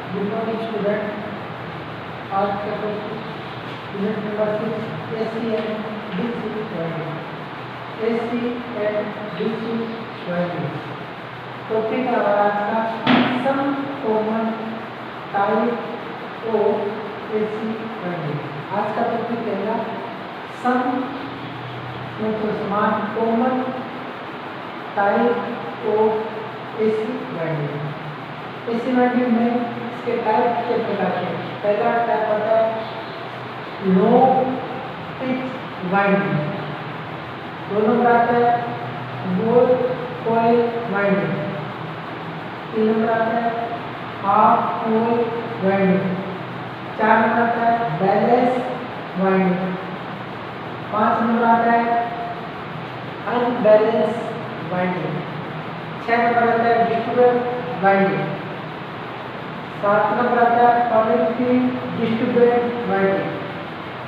Good morning student. आज का unit number 6 AC and DC wiring. AC and DC wiring topic है हमारा आज का some common type of AC wiring. आज का टॉपिक है सम मतलब समान common type of AC wiring. AC wiring में इसके टाइप के प्रकार हैं। पहला टाइप होता है लो पिच वाइंडिंग, दो नंबर आता है गोल कॉइल वाइंडिंग, तीन नंबर आता है हाफ कॉइल वाइंडिंग, चार नंबर आता है बैलेंस वाइंडिंग, पांच नंबर आता है अनबैलेंस वाइंडिंग, छह नंबर आता है डिस्ट्रीब्यूटेड वाइंडिंग, सात नंबर आता है परमानेंटली डिस्ट्रीब्यूटेड वाइंडिंग,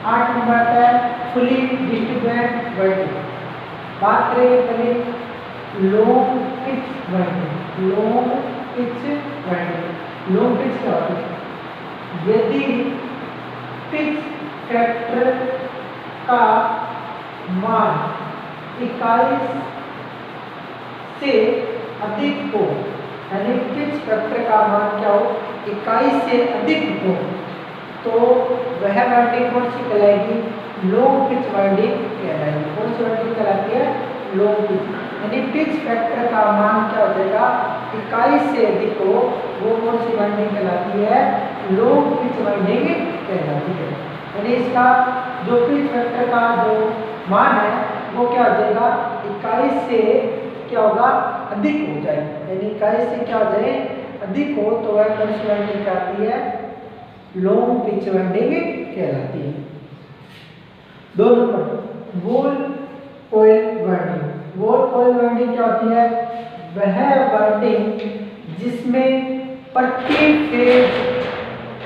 आठ नंबर आता है फुली डिस्ट्रीब्यूटेड वाइंडिंग। बात करेंगे पहले long pitch winding. Long pitch winding, long pitch क्या होती है? यदि पिच फैक्टर का मान 21 से अधिक हो, यानी पिच फैक्टर का मान क्या हो 21 से अधिक हो, तो वह वाइंडिंग कौन सी कहलाएगी? लॉन्ग पिच वाइंडिंग कहलाएगी। कौन सी वाइंडिंग कहलाती है? Long pitch. यानी पिच फैक्टर का मान क्या हो जाएगा 21 से अधिक हो, वो कौन सी वाइंडिंग कहलाती है? लॉन्ग पिच वाइंडिंग कहलाती है। यानी इसका जो पिच फैक्टर का जो मान है वो क्या हो जाएगा 21 से क्या होगा अधिक हो जाए, यानी 21 से क्या हो जाए अधिक हो, तो वह कौन सी वाइंडिंग कहलाती है? लॉन्ग पिच वाइंडिंग कहलाती है। दो नंबर गोल कॉइल वाइंडिंग। गोल कॉइल वाइंडिंग क्या होती है? वह वाइंडिंग जिसमें प्रति फेज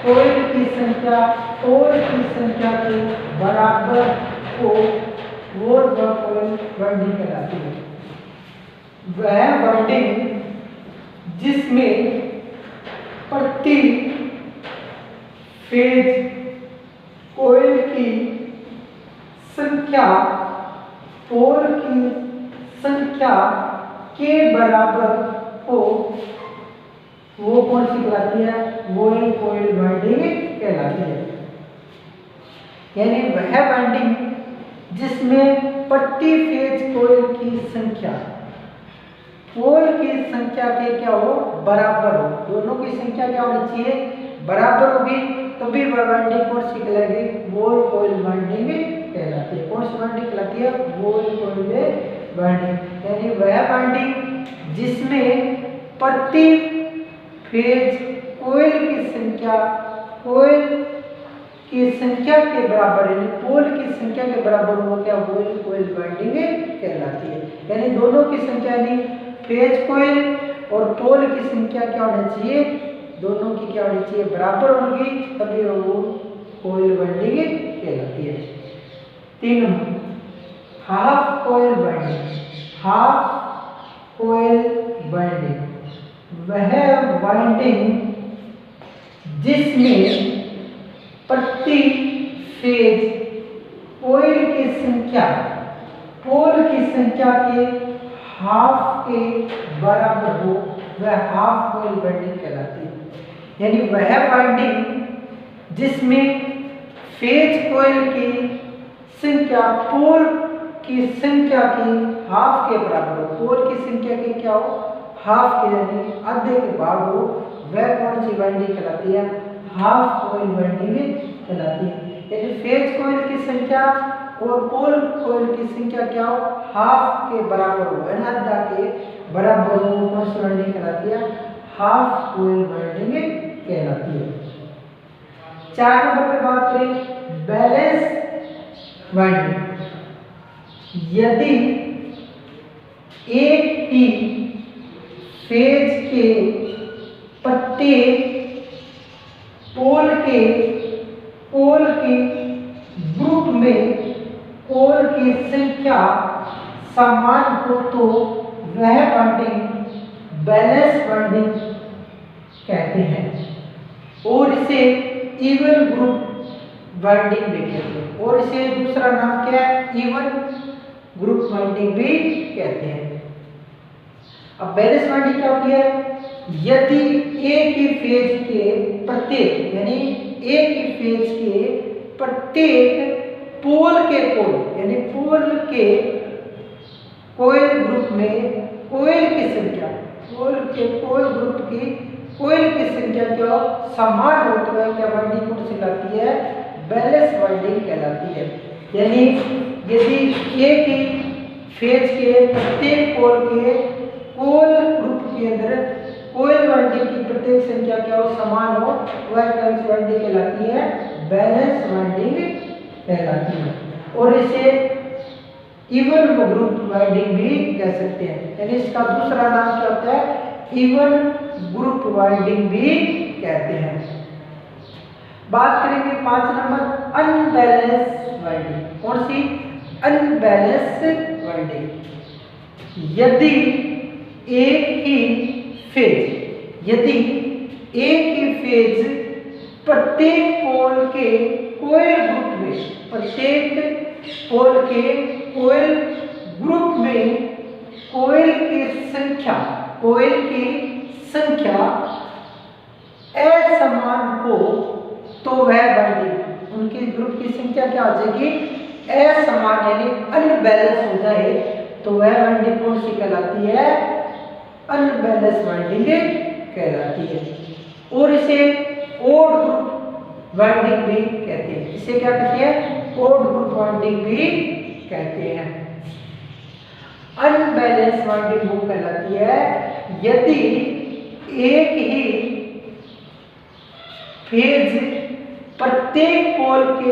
कॉइल की संख्या पोल की संख्या के बराबर हो, वो कॉइल वाइंडिंग कहलाती है। वह वाइंडिंग जिसमें प्रति फेज कॉइल की संख्या पोल की संख्या के बराबर हो, वो कौन सी कहलाती है? गोल कॉइल वाइंडिंग कहलाती है। यानी वह वाइंडिंग जिसमें प्रति फेज कॉइल की संख्या पोल की संख्या के क्या हो बराबर हो, दोनों की संख्या क्या होनी चाहिए? बराबर होगी, तभी वह वाइंडिंग कौन सी कहलाएगी? गोल कॉइल वाइंडिंग कहलाती है। कौन सी वाइंडिंग कहलाती है? गोल कॉइल वाइंडिंग। यानी वह वाइंडिंग जिसमें प्रति फेज कॉइल की संख्या कॉइल की संख्या के बराबर, यानी पोल की संख्या के बराबर हो, क्या गोल कॉइल वाइंडिंग कहलाती है। यानी दोनों की संख्या यानी फेज कॉइल और पोल की संख्या क्या होनी चाहिए? दोनों की क्या होनी चाहिए? बराबर होगी, तभी वो कॉइल वाइंडिंग कहलाती है। तीन number half coil winding. Half coil winding वह वाइंडिंग जिसमें प्रति फेज कॉइल की संख्या पोल की संख्या के हाफ के बराबर हो, वह हाफ कॉइल वाइंडिंग कहलाती है। यानी वह वाइंडिंग जिसमें फेज कॉइल की संख्या पोल की संख्या की हाफ के बराबर हो, पोल की संख्या के क्या हो हाफ के, यानी आधे के भाग हो, वह कौन सी वाइंडिंग कहलाती है? हाफ कॉइल वाइंडिंग कहलाती है। यानी फेज कॉइल की संख्या और पोल कॉइल की संख्या क्या हो हाफ के बराबर हो, यानी आधा के बराबर हो, कौन सी वाइंडिंग कहलाती है? हाफ कॉइल वाइंडिंग कहलाती है। चार नंबर पे बात करें बैलेंस वाइंडिंग। यदि एक ही फेज के प्रत्येक पोल के ग्रुप में पोल की संख्या समान हो, तो वह वाइंडिंग बैलेंस वाइंडिंग कहते हैं। इसे इवन ग्रुप बाइंडिंग भी कहते हैं, और इसे दूसरा नाम क्या है, इवन ग्रुप बाइंडिंग भी कहते हैं। अब बैलेंस बाइंडिंग क्या होती है, यदि एक ही फेज के प्रत्येक यानी एक ही फेज के प्रत्येक पोल के पोल यानी पोल के कोयल ग्रुप में कोयल की संख्या पोल के पोल ग्रुप की कोयल की संख्या क्या समान हो तो वह क्या बाइंडिंग कौन सी कहलाती है, बैलेंस बाइंडिंग कहलाती है। यानी यदि एक ही फेज के प्रत्येक पोल के पोल ग्रुप के अंदर कोयल बाइंडिंग की प्रत्येक संख्या क्या हो समान हो वह बैलेंस बाइंडिंग कहलाती है, बैलेंस बाइंडिंग कहलाती है। और इसे इवन ग्रुप बाइंडिंग भी कह सकते हैं, यानी इसका दूसरा नाम क्या होता है, इवन ग्रुप बाइंडिंग भी कहते हैं। बात करेंगे 5 नंबर अनबैलेंस बाइंडिंग। कौन सी, अनबैलेंस बाइंडिंग। यदि एक ही फेज प्रत्येक पोल के कोयल ग्रुप में प्रत्येक पोल के कोयल ग्रुप में कोयल की संख्या असमान हो तो वह बाइंडिंग उनके ग्रुप की संख्या क्या हो जाएगी, असमान यानी अनबैलेंस हो जाए तो वह बाइंडिंग कौन सी कहलाती है, अनबैलेंस बाइंडिंग कहलाती है। और इसे ओड ग्रुप बाइंडिंग भी कहते हैं। इसे क्या कहते हैं, ओड ग्रुप बाइंडिंग भी कहते हैं। अनबैलेंस बाइंडिंग वो कहलाती है यदि एक ही फेज प्रत्येक पोल के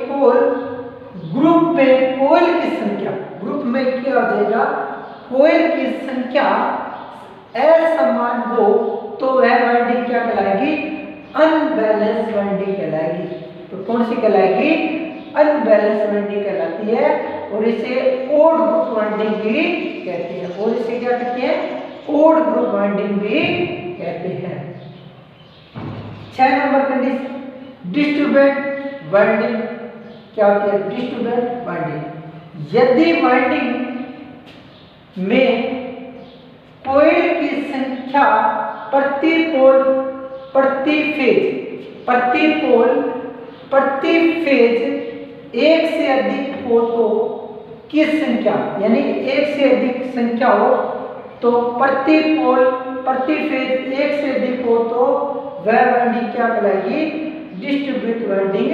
पोल ग्रुप में कोयल की संख्या ग्रुप में क्या हो जाएगा, कोयल की संख्या असमान हो तो वह बाइंडिंग क्या कहलाएगी, अनबैलेंस बाइंडिंग कहलाएगी। तो कौन सी कहलाएगी, अनबैलेंस बाइंडिंग कहलाती है। और इसे ओड ग्रुप बाइंडिंग भी कहते हैं। और इसे क्या कहते हैं, ओड ग्रुप बाइंडिंग भी कहते हैं। 6 नंबर कंडीशन डिस्ट्रीब्यूटेड बाइंडिंग क्या होती है, डिस्ट्रीब्यूटेड बाइंडिंग। यदि बाइंडिंग में कोयल की संख्या प्रति फेज एक से अधिक हो तो किस संख्या, यानी एक से अधिक संख्या हो तो प्रति फेज एक से अधिक हो तो वह बाइंडिंग क्या कहलाएगी, डिस्ट्रीब्यूटेड बाइंडिंग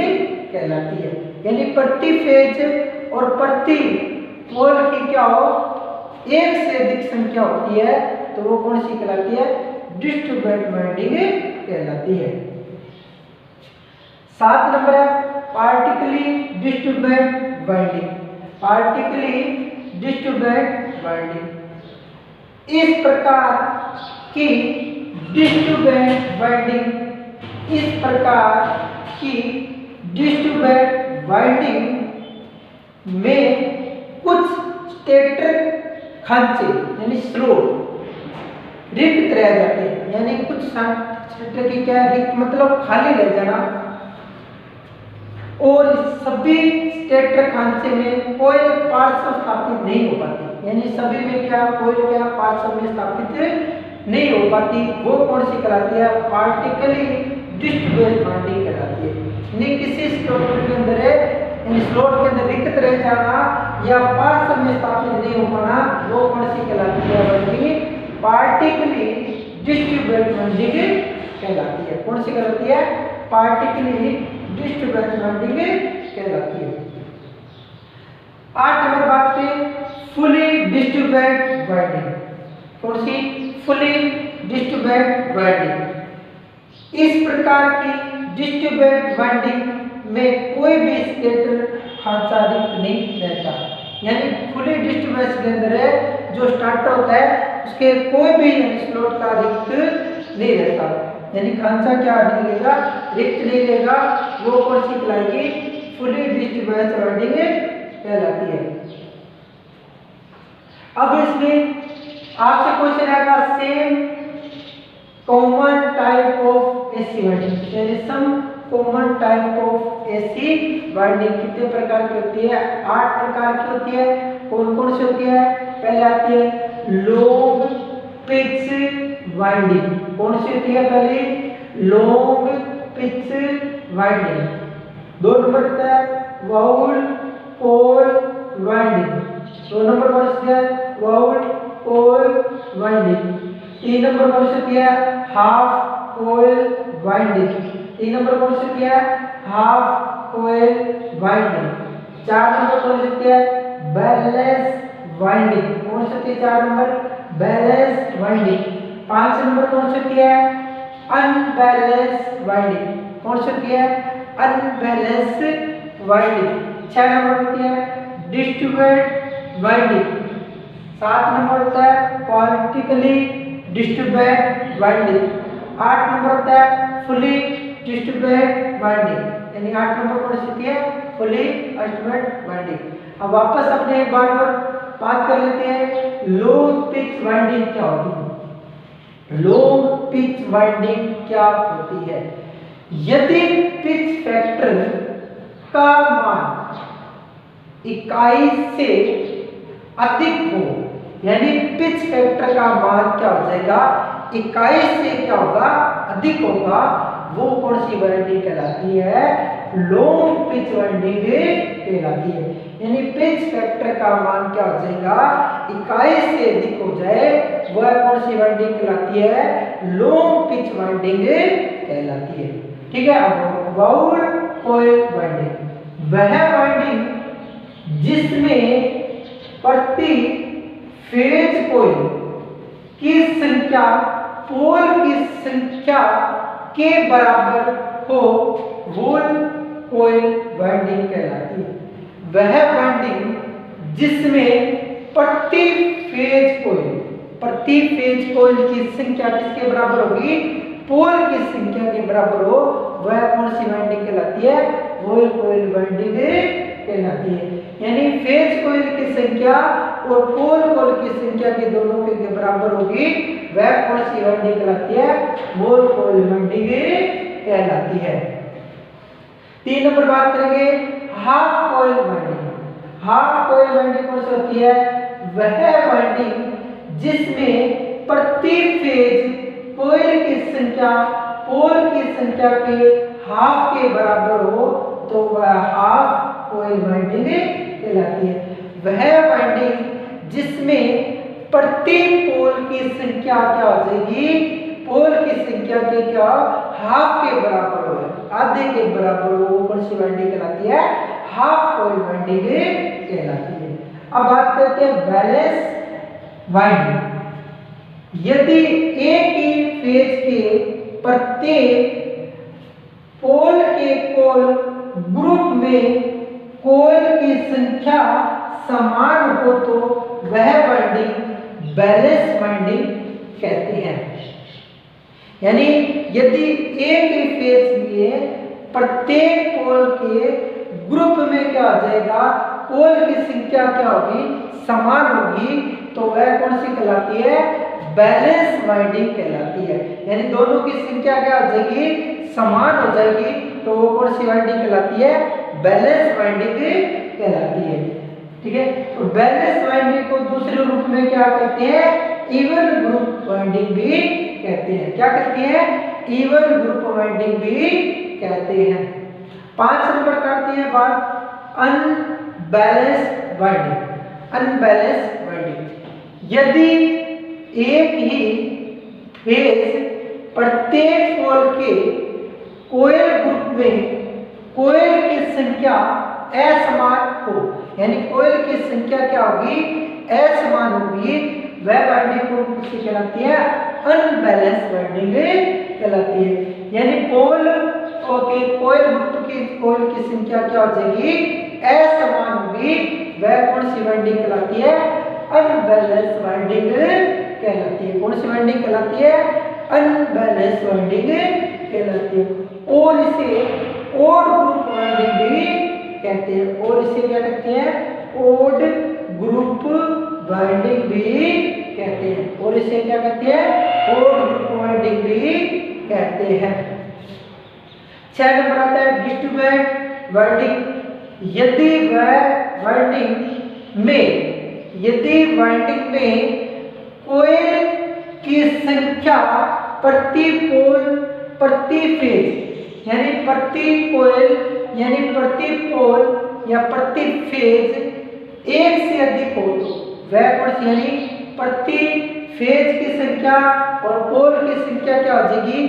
कहलाती है। यानी प्रति फेज और प्रति पोल की क्या हो, एक से अधिक संख्या होती है तो वो कौन सी कहलाती है, डिस्ट्रीब्यूटेड बाइंडिंग कहलाती है। 7 नंबर है पार्टिकली डिस्ट्रीब्यूटेड बाइंडिंग। पार्टिकली डिस्ट्रीब्यूटेड बाइंडिंग इस प्रकार की डिस्ट्रीब्यूटेड बाइंडिंग में कुछ स्टेटर खांचे यानी स्लोट रिक्त रह जाते हैं। यानी कुछ स्टेटर की क्या रिक्त मतलब खाली रह जाना, और सभी स्टेटर खांचे में कोई पार्श्व स्थापित नहीं हो पाती। यानी सभी में क्या कोई क्या पार्श्व में स्थापित नहीं हो पाती, वो कौन सी कहलाती है, पार्टिकली डिस्ट्रीब्यूटेड बाइंडिंग कहलाती है। यानी किसी स्लोट के अंदर यानी स्लोट के अंदर रिक्त रह जाना या पार्श्व में स्थापित नहीं हो पाना, वो कौन सी कहलाती है, बाइंडिंग पार्टिकली डिस्ट्रीब्यूटेड बाइंडिंग कहलाती है। कौन सी कहलाती है, पार्टिकली डिस्ट्रीब्यूटेड बाइंडिंग कहलाती है। 8 नंबर बात करें फुली डिस्ट्रीब्यूटेड बाइंडिंग। कौन सी, फुली डिस्ट्रीब्यूटेड बाइंडिंग। इस प्रकार की डिस्ट्रीब्यूटेड बाइंडिंग में कोई भी स्टेटर खांचा रिक्त नहीं रहता। यानी फुली डिस्ट्रीब्यूटेड के अंदर जो स्टार्टर होता है उसके कोई भी स्लॉट का रिक्त नहीं रहता, यानी खांचा क्या नहीं रहेगा, रिक्त नहीं रहेगा, वो कौन सी कहलाएगी, फुली डिस्ट्रीब्यूटेड बाइंडिंग कहलाती है। अब इसमें आपसे क्वेश्चन आएगा same common type of AC winding, there is some common type of AC winding. कितने प्रकार की होती है? 8 प्रकार की होती है। कौन कौन सी होती है? पहले आती है लॉन्ग पिच वाइंडिंग। कौन सी होती है पहली? Long pitch winding. 2 नंबर होता है वाउल कोल वाइंडिंग। 2 नंबर कौन सी है? वाउल कोल वाइंडिंग। 3 नंबर कौन सी है? हाफ कोयल वाइंडिंग। 3 नंबर कौन सी है? हाफ कोयल वाइंडिंग। 4 नंबर कौन सी है? Balance winding. कौन सी है 4 नंबर? Balance winding. 5 नंबर कौन सी है? Unbalance winding. कौन सी है? Unbalance winding. 6 नंबर होती है डिस्ट्रीब्यूटेड वाइंडिंग। 7 नंबर होता है पॉलिटिकली डिस्ट्रीब्यूटेड वाइंडिंग। 8 नंबर होता है फुली डिस्ट्रीब्यूटेड वाइंडिंग। यानी 8 नंबर कौन सी है? Fully distributed winding. अब वापस अपने एक बार और बात कर लेते हैं लॉन्ग पिच वाइंडिंग क्या होती है। लॉन्ग पिच वाइंडिंग क्या होती है? यदि पिच फैक्टर का मान 21 से अधिक हो, यानी पिच फैक्टर का मान क्या हो जाएगा? 21 से क्या होगा? अधिक होगा। वो कौन सी वाइंडिंग कहलाती है? लॉन्ग पिच वाइंडिंग कहलाती है। यानी पिच फैक्टर का मान क्या हो जाएगा? 21 से अधिक हो जाए, वह कौन सी वाइंडिंग कहलाती है? लॉन्ग पिच वाइंडिंग कहलाती है। ठीक है। अब वाउल कोयल वाइंडिंग, वह वाइंडिंग जिसमें प्रति फेज कोयल की संख्या पोल की संख्या के बराबर हो, वोल कोयल वाइंडिंग कहलाती है। वह वाइंडिंग जिसमें प्रति फेज कोयल की संख्या किसके बराबर होगी? पोल की संख्या के बराबर हो, वह कौन सी वाइंडिंग कहलाती है? वोल कोयल वाइंडिंग कहलाती है। यानी फेज कोयल की संख्या और पोल कोयल की संख्या के दोनों के बराबर होगी, वह कौन सी वाइंडिंग कहलाती है? वोल कोयल वाइंडिंग कहलाती है। 3 नंबर बात करेंगे हाफ कोयल वाइंडिंग। हाफ कोयल वाइंडिंग कौन सी होती है? वह वाइंडिंग जिसमें प्रति फेज कोयल की संख्या पोल की संख्या के हाफ के बराबर हो, तो वह हाफ कोयल वाइंडिंग कहलाती है। वह वाइंडिंग जिसमें प्रति पोल की संख्या क्या हो जाएगी? पोल की संख्या के क्या हाफ के बराबर हो, आधे के बराबर हो, वो कौन सी वाइंडिंग कहलाती है? हाफ कोयल वाइंडिंग कहलाती है। अब बात करते हैं बैलेंस वाइंडिंग। यदि एक ही फेज के प्रत्येक पोल के कोयल ग्रुप में कोयल की संख्या समान हो, तो वह वाइंडिंग बैलेंस वाइंडिंग कहते हैं। यानी यदि एक ही फेज में प्रत्येक पोल के ग्रुप में क्या हो जाएगा? पोल की संख्या क्या होगी? समान होगी, तो वह कौन सी कहलाती है? बैलेंस वाइंडिंग कहलाती है। यानी दोनों की संख्या क्या हो जाएगी? समान हो जाएगी, तो वो कौन सी वाइंडिंग कहलाती है? बैलेंस वाइंडिंग कहलाती है। ठीक है। तो बैलेंस वाइंडिंग को दूसरे रूप में क्या कहते हैं? इवन ग्रुप वाइंडिंग भी कहते हैं। क्या कहते हैं? इवन ग्रुप वाइंडिंग भी कहते हैं। 5 नंबर करते हैं बात अनबैलेंस वाइंडिंग। अनबैलेंस वाइंडिंग, यदि एक ही फेज प्रत्येक पोल के कोयल ग्रुप में कोयल की संख्या असमान हो, यानी कोयल की संख्या क्या होगी? असमान होगी, वह वाइंडिंग कौन सी कहलाती है? अनबैलेंस वाइंडिंग कहलाती है। यानी पोल के कोयल ग्रुप की कोयल की संख्या क्या हो जाएगी? असमान होगी, वह कौन सी वाइंडिंग कहलाती है? अनबैलेंस वाइंडिंग कहलाती है। कौन सी वाइंडिंग कहलाती है? अनबैलेंस वाइंडिंग कहलाती है। और इसे ओड ग्रुप वाइंडिंग भी कहते हैं। और इसे क्या कहते हैं? ओड ग्रुप वाइंडिंग भी कहते हैं। और इसे क्या कहते हैं? ओड ग्रुप वाइंडिंग भी कहते हैं। 6 नंबर आता है डिस्ट्रीब्यूटेड वाइंडिंग। यदि वाइंडिंग में कोयल की संख्या प्रति पोल प्रति फेज यानी प्रति कोयल यानी प्रति पोल या प्रति फेज एक से अधिक हो तो वह कौन सी यानी प्रति फेज की संख्या और पोल की संख्या क्या हो जाएगी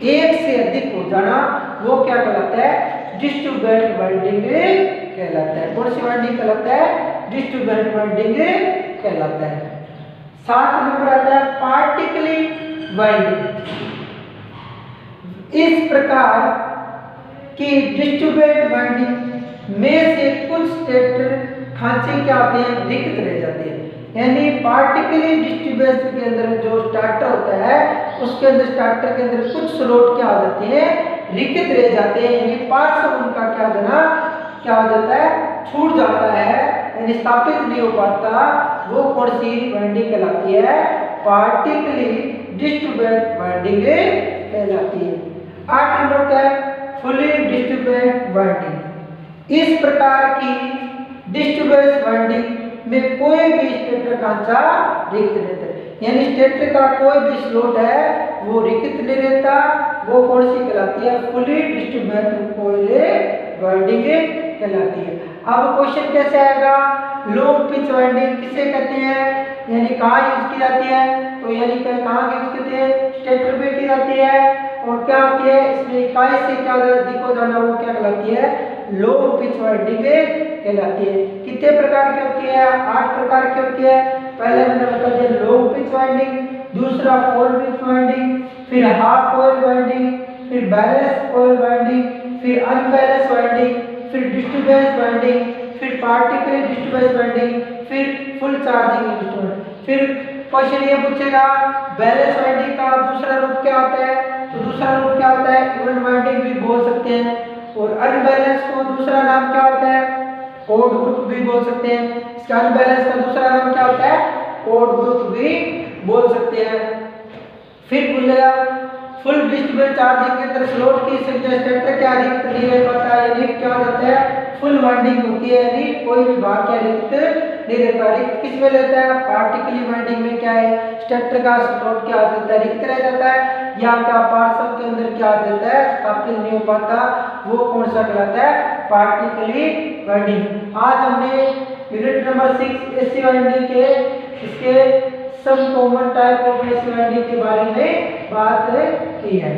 एक से अधिक हो जाना, वो क्या कहलाता है डिस्ट्रीब्यूटेड वाइंडिंग कहलाता है। कौन सी वाइंडिंग कहलाता है डिस्ट्रीब्यूटेड वाइंडिंग कहलाता है। 7 नंबर आता है पार्टिकली वाइंडिंग। इस प्रकार की डिस्ट्रीब्यूटेड वाइंडिंग में से कुछ स्टेटर खांचे क्या होते हैं रिक्त रह जाते हैं, यानी पार्टिकली डिस्ट्रीब्यूशन के अंदर जो स्टार्टर होता है उसके अंदर स्टार्टर के अंदर कुछ स्लॉट क्या हो जाते हैं रिक्त रह जाते हैं, यानी पार्ट्स उनका क्या हो जाता है छूट जाता है यानी स्थापित नहीं हो पाता, वो कौन सी वाइंडिंग कहलाती है पार्टिकली डिस्ट्रीब्यूटेड वाइंडिंग कहलाती है। 8 नंबर है फुली डिस्ट्रीब्यूटेड वाइंडिंग। इस प्रकार की डिस्ट्रीब्यूटेड वाइंडिंग में कोई भी स्टेटर खांचा रिक्त रहता है, यानी स्टेटर का कोई भी स्लॉट है वो रिक्त नहीं रहता, वो कौन सी कहलाती है फुली डिस्ट्रीब्यूटेड कोयल वाइंडिंग कहलाती है। अब क्वेश्चन कैसे आएगा लो पिच वाइंडिंग किसे कहते हैं, यानी कहाँ यूज की जाती है, तो यानी कहाँ यूज करते हैं स्टेटर पे की जाती है और क्या होती है इसमें इकाई से क्या अधिक हो जाना वो क्या कहलाती है लो पिच वाइंडिंग कहलाती है। कितने प्रकार की होती है 8 प्रकार की होती है। पहले हमने बता दिया लो पिच वाइंडिंग, दूसरा फुल पिच वाइंडिंग, फिर हाफ कोयल वाइंडिंग, फिर बैलेंस कोयल वाइंडिंग, फिर अनबैलेंस वाइंडिंग, फिर डिस्ट्रीब्यूटेड वाइंडिंग, फिर पार्टिकली डिस्ट्रीब्यूटेड वाइंडिंग, फिर फुल चार्जिंग इंस्ट्रूमेंट। फिर क्वेश्चन ये पूछेगा बैलेंस वाइंडिंग का दूसरा रूप क्या होता है, तो दूसरा रूप क्या होता है इवन वाइंडिंग भी बोल सकते हैं, और अनबैलेंस को दूसरा नाम क्या होता है ओड ग्रुप भी बोल सकते हैं। इसका अनबैलेंस का दूसरा नाम क्या होता है ओड ग्रुप भी बोल सकते हैं। फिर बोलेगा फुल डिस्ट्रीब्यूटेड चार्जिंग के अंदर स्लॉट की संख्या स्टेटर क्या रिक्त नहीं रह पाता, यानी क्या हो जाता है फुल वाइंडिंग होती है, यानी कोई भी भाग क्या रिक्त नहीं रहता। रिक्त किस में रहता है पार्टिकली वाइंडिंग में क्या है स्टेटर का स्लॉट क्या हो जाता है रिक्त रह जाता है, या क्या पार्सल के अंदर क्या आ जाता है स्थापित नहीं हो पाता, वो कौन सा कहलाता है पार्टिकली वाइंडिंग। आज हमने यूनिट नंबर 6 एसी वाइंडिंग के इसके सब common type of AC winding के बारे में बात की है।